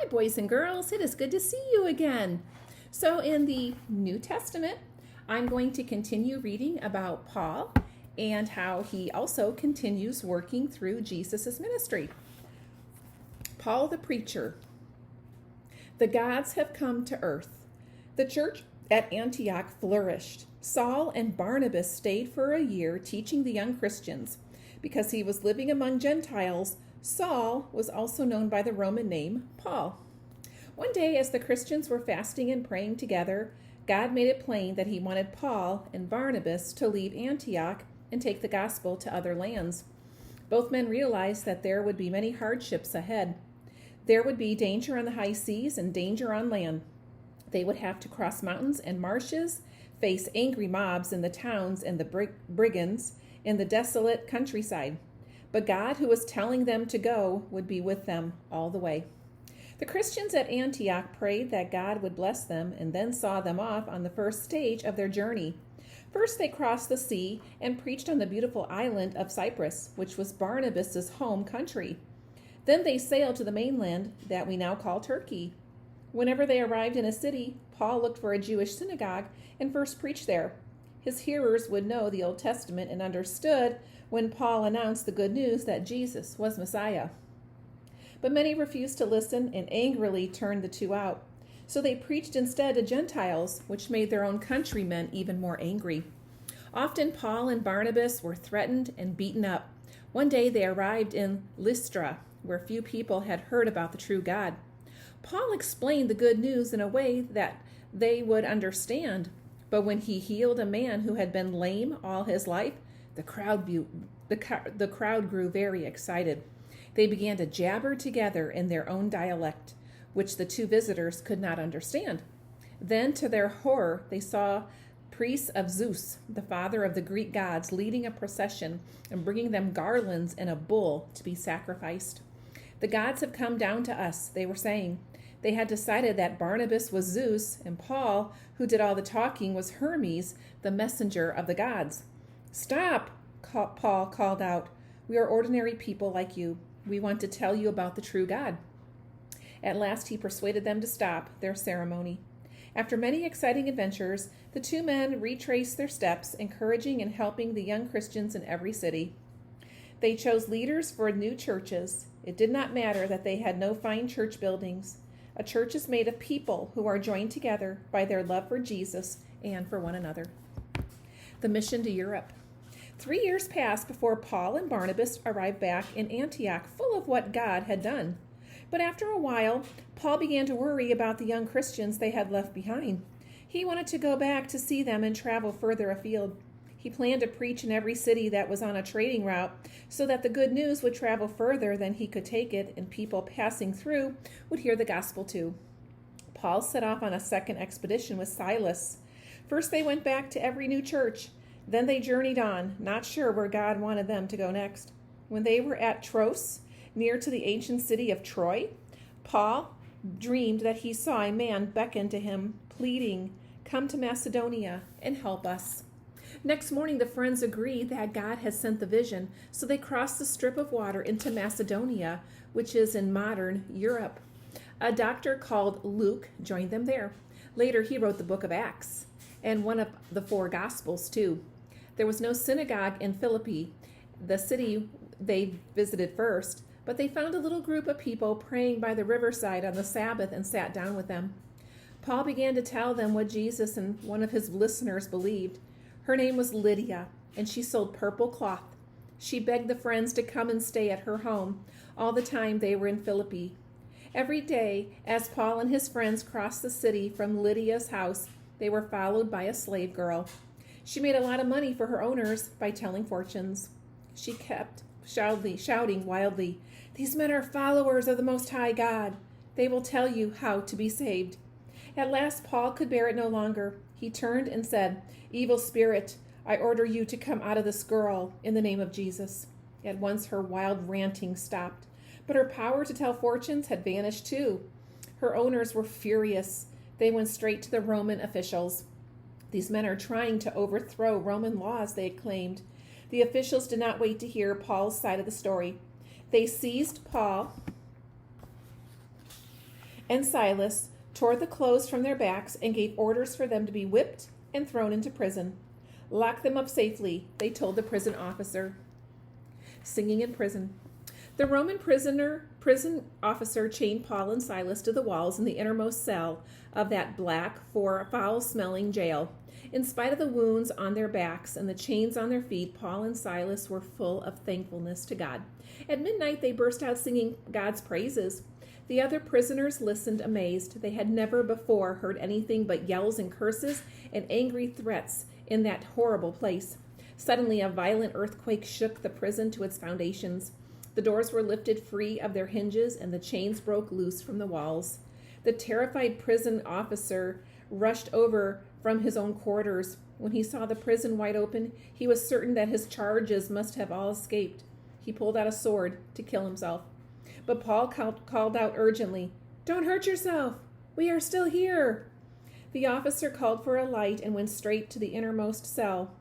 boys and girls. It is good to see you again. So in the New Testament, I'm going to continue reading about Paul and how he also continues working through Jesus' ministry. Paul the preacher. The gods have come to earth. The church at Antioch flourished. Saul and Barnabas stayed for a year teaching the young Christians. Because he was living among Gentiles, Saul was also known by the Roman name Paul. One day, as the Christians were fasting and praying together, God made it plain that he wanted Paul and Barnabas to leave Antioch and take the gospel to other lands. Both men realized that there would be many hardships ahead. There would be danger on the high seas and danger on land. They would have to cross mountains and marshes, face angry mobs in the towns and the brigands in the desolate countryside. But God, who was telling them to go, would be with them all the way. The Christians at Antioch prayed that God would bless them and then saw them off on the first stage of their journey. First, they crossed the sea and preached on the beautiful island of Cyprus, which was Barnabas' home country. Then they sailed to the mainland that we now call Turkey. Whenever they arrived in a city, Paul looked for a Jewish synagogue and first preached there. His hearers would know the Old Testament and understood when Paul announced the good news that Jesus was Messiah. But many refused to listen and angrily turned the two out. So they preached instead to Gentiles, which made their own countrymen even more angry. Often Paul and Barnabas were threatened and beaten up. One day they arrived in Lystra, where few people had heard about the true God. Paul explained the good news in a way that they would understand. But when he healed a man who had been lame all his life, the crowd grew very excited. They began to jabber together in their own dialect, which the two visitors could not understand. Then, to their horror, they saw priests of Zeus, the father of the Greek gods, leading a procession and bringing them garlands and a bull to be sacrificed. The gods have come down to us, they were saying. They had decided that Barnabas was Zeus, and Paul, who did all the talking, was Hermes, the messenger of the gods. "Stop," Paul called out. "We are ordinary people like you. We want to tell you about the true God." At last he persuaded them to stop their ceremony. After many exciting adventures, the two men retraced their steps, encouraging and helping the young Christians in every city. They chose leaders for new churches. It did not matter that they had no fine church buildings. A church is made of people who are joined together by their love for Jesus and for one another. The mission to Europe. 3 years passed before Paul and Barnabas arrived back in Antioch, full of what God had done. But after a while, Paul began to worry about the young Christians they had left behind. He wanted to go back to see them and travel further afield. He planned to preach in every city that was on a trading route so that the good news would travel further than he could take it, and people passing through would hear the gospel too. Paul set off on a second expedition with Silas. First, they went back to every new church. Then they journeyed on, not sure where God wanted them to go next. When they were at Troas, near to the ancient city of Troy, Paul dreamed that he saw a man beckon to him, pleading, "Come to Macedonia and help us." Next morning, the friends agreed that God had sent the vision, so they crossed the strip of water into Macedonia, which is in modern Europe. A doctor called Luke joined them there. Later, he wrote the book of Acts and one of the 4 Gospels, too. There was no synagogue in Philippi, the city they visited first, but they found a little group of people praying by the riverside on the Sabbath and sat down with them. Paul began to tell them what Jesus and one of his listeners believed. Her name was Lydia, and she sold purple cloth. She begged the friends to come and stay at her home all the time they were in Philippi. Every day, as Paul and his friends crossed the city from Lydia's house, they were followed by a slave girl. She made a lot of money for her owners by telling fortunes. She kept shouting wildly, "These men are followers of the Most High God. They will tell you how to be saved." At last, Paul could bear it no longer. He turned and said, "Evil spirit, I order you to come out of this girl in the name of Jesus." At once her wild ranting stopped, but her power to tell fortunes had vanished too. Her owners were furious. They went straight to the Roman officials. "These men are trying to overthrow Roman laws," they claimed. The officials did not wait to hear Paul's side of the story. They seized Paul and Silas tore the clothes from their backs and gave orders for them to be whipped and thrown into prison. Lock them up safely, they told the prison officer. Singing in prison. The Roman prison officer chained Paul and Silas to the walls in the innermost cell of that black, foul-smelling jail. In spite of the wounds on their backs and the chains on their feet, Paul and Silas were full of thankfulness to God. At midnight, they burst out singing God's praises. The other prisoners listened amazed. They had never before heard anything but yells and curses and angry threats in that horrible place. Suddenly, a violent earthquake shook the prison to its foundations. The doors were lifted free of their hinges, and the chains broke loose from the walls. The terrified prison officer rushed over from his own quarters. When he saw the prison wide open, he was certain that his charges must have all escaped. He pulled out a sword to kill himself. But Paul called out urgently, "Don't hurt yourself! We are still here!" The officer called for a light and went straight to the innermost cell.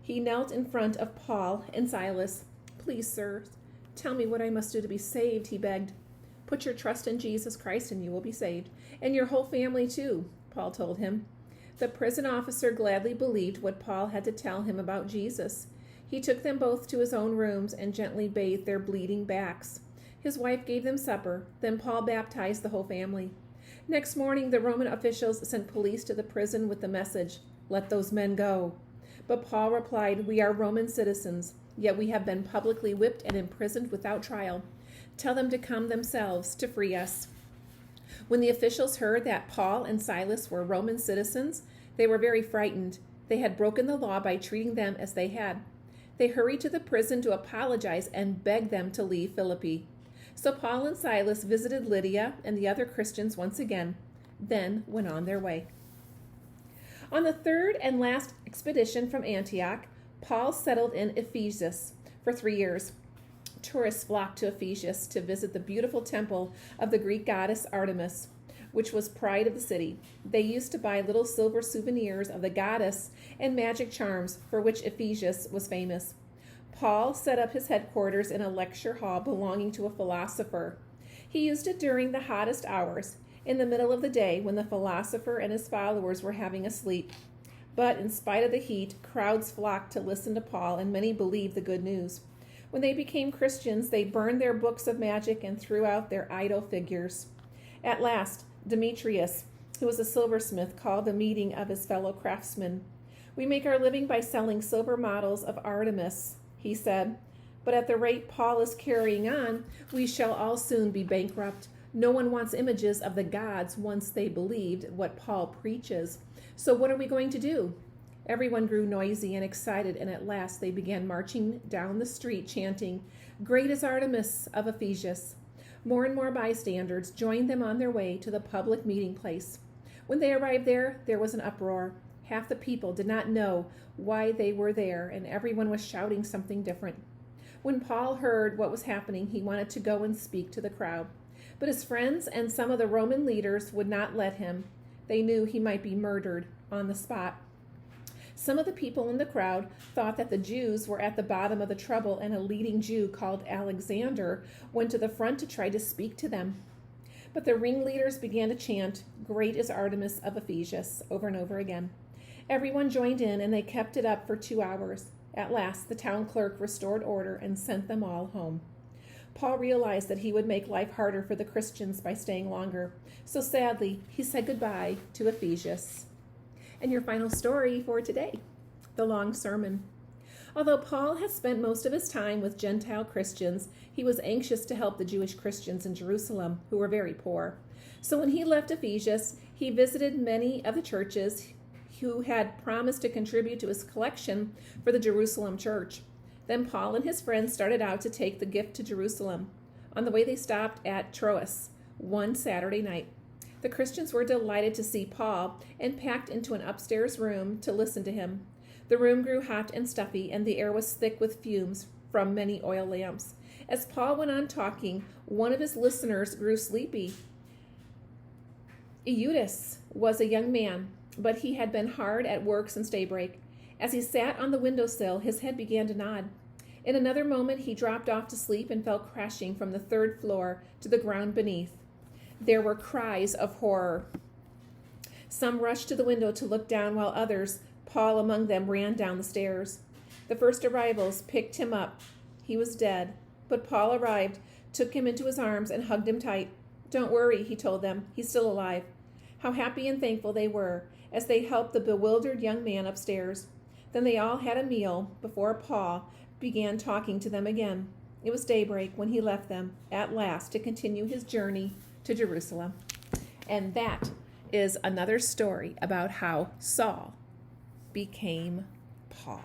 He knelt in front of Paul and Silas. "Please, sir, tell me what I must do to be saved," he begged. "Put your trust in Jesus Christ and you will be saved, and your whole family too," Paul told him. The prison officer gladly believed what Paul had to tell him about Jesus. He took them both to his own rooms and gently bathed their bleeding backs. His wife gave them supper. Then Paul baptized the whole family. Next morning, the Roman officials sent police to the prison with the message, "Let those men go." But Paul replied, "We are Roman citizens, yet we have been publicly whipped and imprisoned without trial. Tell them to come themselves to free us." When the officials heard that Paul and Silas were Roman citizens, they were very frightened. They had broken the law by treating them as they had. They hurried to the prison to apologize and beg them to leave Philippi. So Paul and Silas visited Lydia and the other Christians once again, then went on their way. On the third and last expedition from Antioch, Paul settled in Ephesus for 3 years. Tourists flocked to Ephesus to visit the beautiful temple of the Greek goddess Artemis, which was pride of the city. They used to buy little silver souvenirs of the goddess and magic charms for which Ephesus was famous. Paul set up his headquarters in a lecture hall belonging to a philosopher. He used it during the hottest hours, in the middle of the day when the philosopher and his followers were having a sleep. But in spite of the heat, crowds flocked to listen to Paul, and many believed the good news. When they became Christians, they burned their books of magic and threw out their idol figures. At last, Demetrius, who was a silversmith, called a meeting of his fellow craftsmen. "We make our living by selling silver models of Artemis," he said. "But at the rate Paul is carrying on, we shall all soon be bankrupt. No one wants images of the gods once they believed what Paul preaches. So what are we going to do?" Everyone grew noisy and excited, and at last they began marching down the street chanting, "Great is Artemis of Ephesus." More and more bystanders joined them on their way to the public meeting place. When they arrived there, there was an uproar. Half the people did not know why they were there, and everyone was shouting something different. When Paul heard what was happening, he wanted to go and speak to the crowd. But his friends and some of the Roman leaders would not let him. They knew he might be murdered on the spot. Some of the people in the crowd thought that the Jews were at the bottom of the trouble, and a leading Jew called Alexander went to the front to try to speak to them. But the ringleaders began to chant, "Great is Artemis of Ephesus," over and over again. Everyone joined in, and they kept it up for 2 hours. At last, the town clerk restored order and sent them all home. Paul realized that he would make life harder for the Christians by staying longer. So sadly, he said goodbye to Ephesus. And your final story for today, the long sermon. Although Paul had spent most of his time with Gentile Christians, he was anxious to help the Jewish Christians in Jerusalem, who were very poor. So when he left Ephesus, he visited many of the churches who had promised to contribute to his collection for the Jerusalem church. Then Paul and his friends started out to take the gift to Jerusalem. On the way, they stopped at Troas one Saturday night. The Christians were delighted to see Paul and packed into an upstairs room to listen to him. The room grew hot and stuffy, and the air was thick with fumes from many oil lamps. As Paul went on talking, one of his listeners grew sleepy. Eutychus was a young man, but he had been hard at work since daybreak. As he sat on the windowsill, his head began to nod. In another moment, he dropped off to sleep and fell crashing from the 3rd floor to the ground beneath. There were cries of horror. Some rushed to the window to look down, while others, Paul among them, ran down the stairs. The first arrivals picked him up. He was dead, but Paul arrived, took him into his arms, and hugged him tight. "Don't worry," he told them. "He's still alive." How happy and thankful they were as they helped the bewildered young man upstairs. Then they all had a meal before Paul began talking to them again. It was daybreak when he left them at last to continue his journey to Jerusalem. And that is another story about how Saul became Paul.